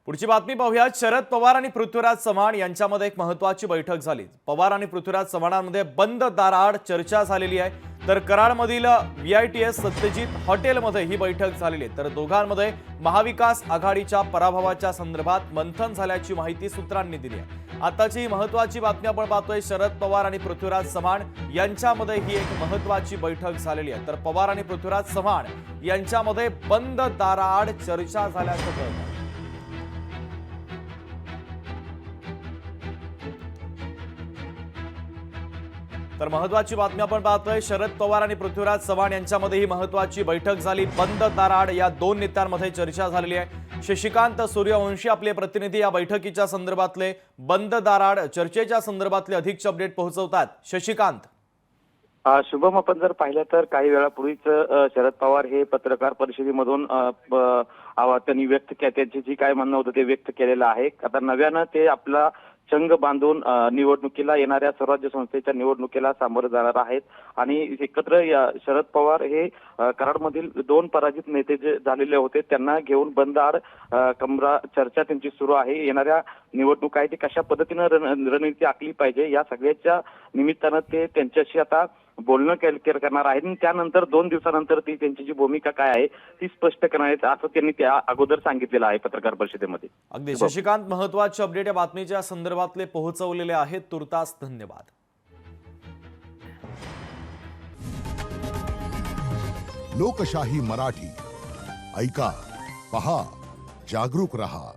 पुढची बातमी पाहूयात। शरद पवार आणि पृथ्वीराज चव्हाण यांच्यामध्ये एक महत्त्वाची बैठक झाली। पवार आणि पृथ्वीराज चव्हाणांमध्ये बंद दाराआड चर्चा झालेली आहे। तर कराडमधील VITS सत्यजित हॉटेलमध्ये ही बैठक झालेली आहे। तर दोघांमध्ये महाविकास आघाडीच्या पराभवाच्या संदर्भात मंथन झाल्याची माहिती सूत्रांनी दिली आहे। आताची महत्त्वाची बातमी आपण पाहतोय। शरद पवार आणि पृथ्वीराज चव्हाण यांच्यामध्ये ही एक महत्त्वाची बैठक झालेली आहे। तर पवार आणि पृथ्वीराज चव्हाण यांच्यामध्ये बंद दाराआड चर्चा झाल्याचं कळतं। तर महत्त्वाची बातमी आपण पाहतोय। शरद पवार आणि पृथ्वीराज चव्हाण यांच्यामध्ये ही महत्त्वाची बैठक झाली। बंद दाराआड या दोन नेत्यांमध्ये चर्चा झालेली आहे। शशिकांत सूर्यवंशी आपले प्रतिनिधी या बैठकीच्या संदर्भातले बंद दाराआड चर्चेच्या संदर्भातले अधिकचे अपडेट पोहोचवतात। शशिकांत, शुभम, आपण जर पाहिलं तर काही वेळापूर्वीच शरद पवार हे पत्रकार परिषदेमधून त्यांनी त्यांची जी काय म्हणणं होतं ते व्यक्त केलेलं आहे। आता नव्यानं ते आपला चंग बांधून निवडणुकीला येणाऱ्या स्वराज्य संस्थेच्या निवडणुकीला सामोरे जाणार आहेत आणि एकत्र शरद पवार हे कराडमधील दोन पराजित नेते जे झालेले होते त्यांना घेऊन बंद कमरा चर्चा त्यांची सुरू आहे। येणाऱ्या निवडणूक आहे ती कशा पद्धतीनं रणनीती आखली पाहिजे या सगळ्याच्या निमित्तानं ते त्यांच्याशी आता बोलणं करणार आहेत। त्यानंतर 2 दिवसानंतर ती त्यांची जी भूमिका काय आहे ती स्पष्ट करणार आहेत असं त्यांनी त्या अगोदर सांगितलेलं आहे पत्रकार परिषदेमध्ये। अगदी शशिकांत, महत्त्वाचे अपडेट या बातमीच्या संदर्भातले पोहोचवलेले आहेत। तुर्तास धन्यवाद। लोकशाही मराठी ऐका, पहा, जागरूक रहा।